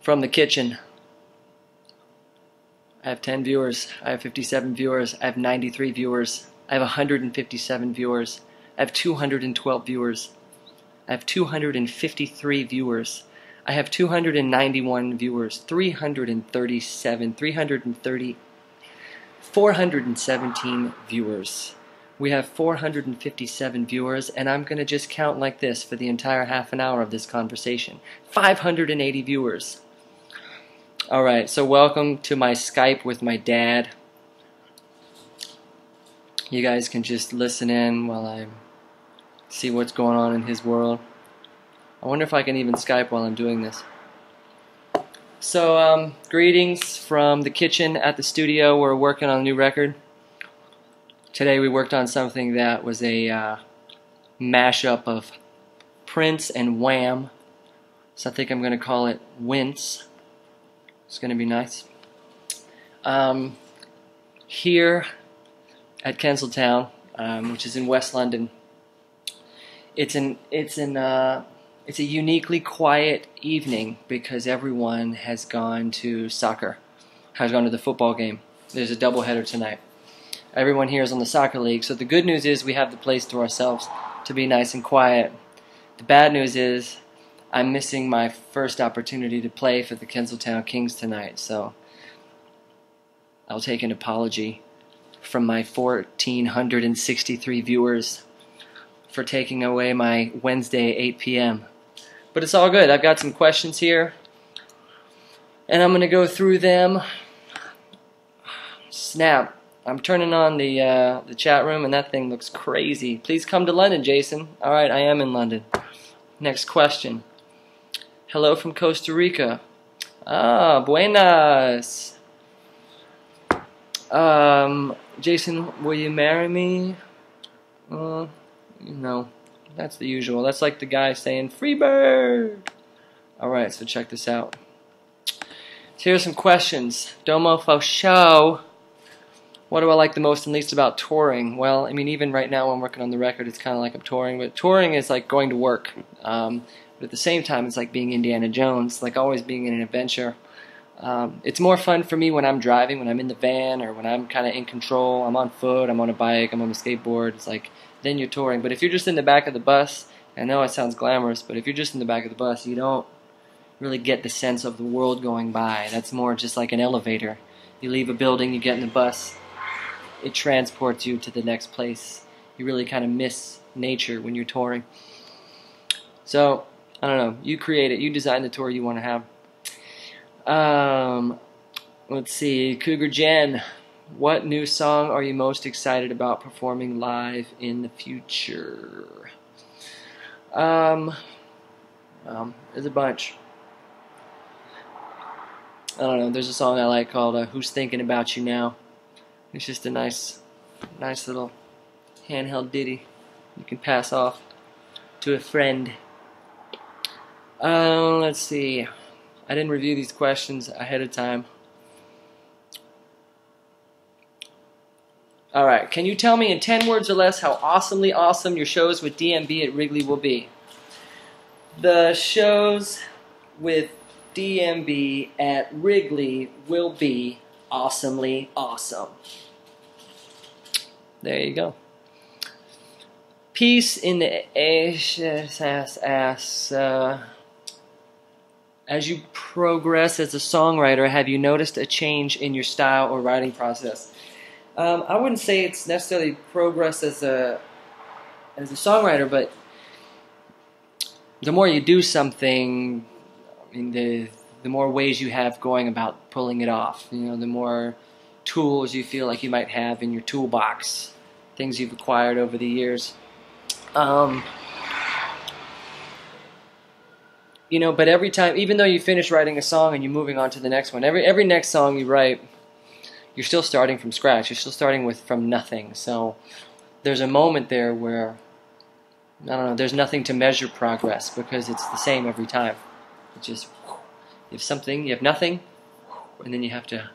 From the kitchen. I have 10 viewers. I have 57 viewers. I have 93 viewers. I have 157 viewers. I have 212 viewers. I have 253 viewers. I have 291 viewers. 417 viewers. We have 457 viewers, and I'm going to just count like this for the entire half an hour of this conversation. 580 viewers. Alright, so welcome to my Skype with my dad. You guys can just listen in while I see what's going on in his world. I wonder if I can even Skype while I'm doing this. So, greetings from the kitchen at the studio. We're working on a new record. Today we worked on something that was a mashup of Prince and Wham. So I think I'm going to call it Wince. It's going to be nice. Here at Kensington, which is in West London, it's a uniquely quiet evening because everyone has gone to soccer, has gone to the football game. There's a doubleheader tonight. Everyone here is on the soccer league, so the good news is we have the place to ourselves to be nice and quiet. The bad news is I'm missing my first opportunity to play for the Kensington Kings tonight, so I'll take an apology from my 1,463 viewers for taking away my Wednesday 8 p.m. But it's all good. I've got some questions here, and I'm going to go through them. Snap. I'm turning on the chat room, and that thing looks crazy. Please come to London, Jason. All right, I am in London. Next question. Hello from Costa Rica. Ah, buenas. Jason, will you marry me? No, that's the usual. That's like the guy saying, free bird. All right, so check this out. So here's some questions. Domo fo show. What do I like the most and least about touring? Well, I mean, even right now when I'm working on the record, it's kind of like I'm touring. But touring is like going to work. But at the same time, it's like being Indiana Jones, like always being in an adventure. It's more fun for me when I'm driving, when I'm in the van, or when I'm kind of in control. I'm on foot, I'm on a bike, I'm on a skateboard. It's like, then you're touring. But if you're just in the back of the bus, I know it sounds glamorous, but if you're just in the back of the bus, you don't really get the sense of the world going by. That's more just like an elevator. You leave a building, you get in the bus. It transports you to the next place. You really kind of miss nature when you're touring. So, I don't know. You create it. You design the tour you want to have. Let's see. Cougar Jen. What new song are you most excited about performing live in the future? There's a bunch. I don't know. There's a song I like called Who's Thinking About You Now? It's just a nice little handheld ditty you can pass off to a friend. Let's see. I didn't review these questions ahead of time. Alright, can you tell me in 10 words or less how awesomely awesome your shows with DMB at Wrigley will be? The shows with DMB at Wrigley will be awesomely awesome. There you go. Peace in the asks, as you progress as a songwriter, have you noticed a change in your style or writing process? I wouldn't say it's necessarily progress as a songwriter, but the more you do something, I mean, the more ways you have going about pulling it off. You know, the more tools you feel like you might have in your toolbox, things you've acquired over the years. You know, but every time, even though you finish writing a song and you're moving on to the next one, every next song you write, you're still starting from scratch. You're still starting from nothing. So there's a moment there where, I don't know, there's nothing to measure progress because it's the same every time. It's just, you have something, you have nothing, and then you have to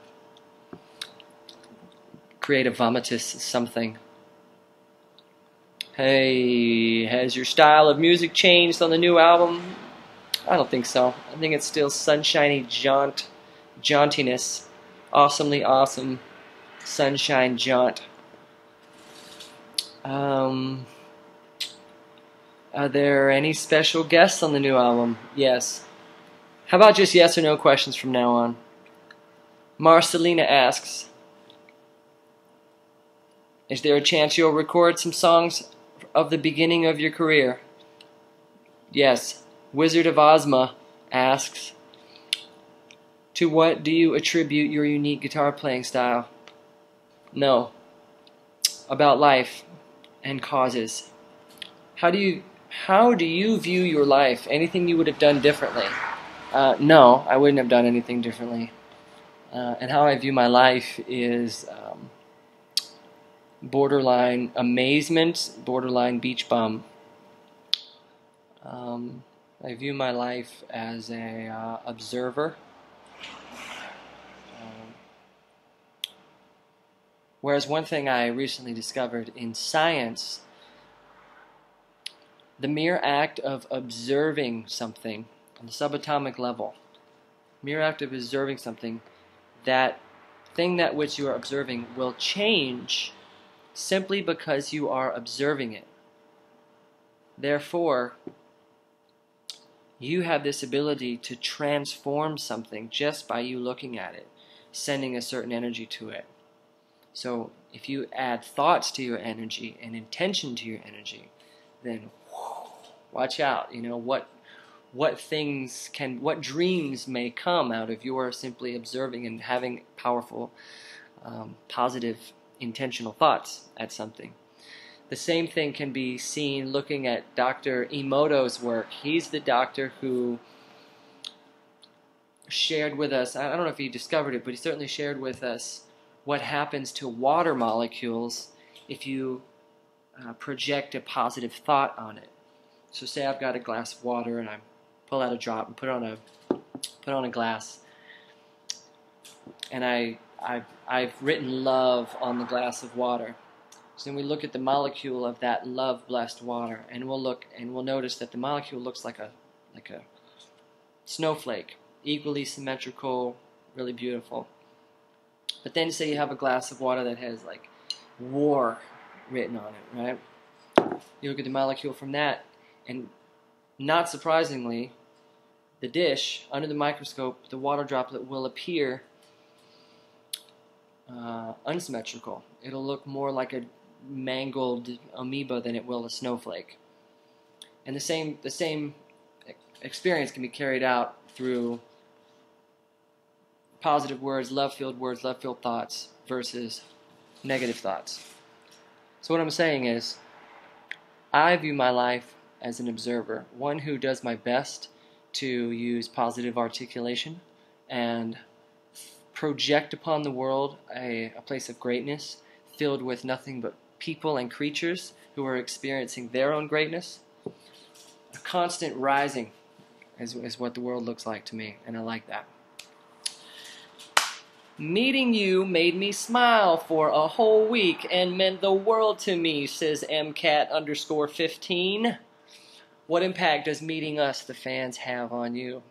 create a vomitous something. Hey, has your style of music changed on the new album? I don't think so. I think it's still sunshiny jauntiness. Awesomely awesome sunshine jaunt. Are there any special guests on the new album? Yes. How about just yes or no questions from now on? Marcelina asks, is there a chance you'll record some songs of the beginning of your career? Yes. Wizard of Ozma asks, to what do you attribute your unique guitar playing style? No. About life and causes. How do you view your life? Anything you would have done differently? No, I wouldn't have done anything differently. And how I view my life is borderline amazement, borderline beach bum. I view my life as a observer. Whereas one thing I recently discovered in science, the mere act of observing something on the subatomic level, mere act of observing something, that thing that which you are observing will change simply because you are observing it. Therefore, you have this ability to transform something just by you looking at it, sending a certain energy to it. So if you add thoughts to your energy and intention to your energy, then watch out. You know what dreams may come out of your simply observing and having powerful, positive, intentional thoughts at something. The same thing can be seen looking at Dr. Emoto's work. He's the doctor who shared with us, I don't know if he discovered it, but he certainly shared with us what happens to water molecules if you project a positive thought on it. So say I've got a glass of water and I pull out a drop and put it on a glass, and I've written love on the glass of water. So then we look at the molecule of that love-blessed water, and we'll notice that the molecule looks like a snowflake, equally symmetrical, really beautiful. But then say you have a glass of water that has like war written on it, right? You look at the molecule from that, and not surprisingly, the dish, under the microscope, the water droplet will appear unsymmetrical. It'll look more like a mangled amoeba than it will a snowflake. And the same experience can be carried out through positive words, love-filled thoughts versus negative thoughts. So what I'm saying is, I view my life as an observer, one who does my best to use positive articulation and project upon the world a place of greatness filled with nothing but people and creatures who are experiencing their own greatness. A constant rising is what the world looks like to me, and I like that. Meeting you made me smile for a whole week and meant the world to me, says MCAT_15. What impact does meeting us, the fans, have on you?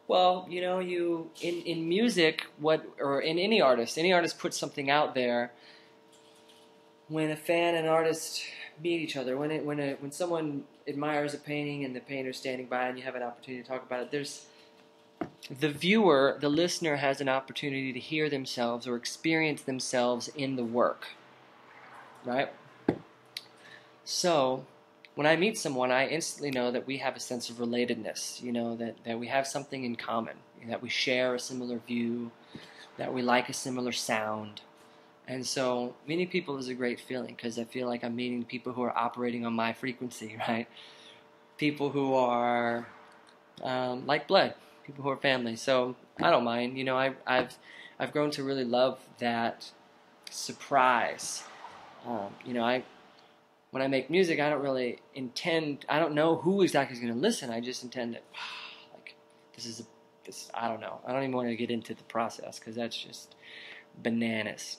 Well, you know, in music, or in any artist puts something out there. When a fan and artist meet each other, when someone admires a painting and the painter's standing by and you have an opportunity to talk about it, the viewer, the listener, has an opportunity to hear themselves or experience themselves in the work, right? So when I meet someone, I instantly know that we have a sense of relatedness, you know, that we have something in common, that we share a similar view, that we like a similar sound. And so meeting people is a great feeling because I feel like I'm meeting people who are operating on my frequency, right? People who are like blood, people who are family. So I don't mind. You know, I've grown to really love that surprise. You know, when I make music, I don't really I don't know who exactly is going to listen. I just intend that, like, I don't know. I don't even want to get into the process because that's just bananas.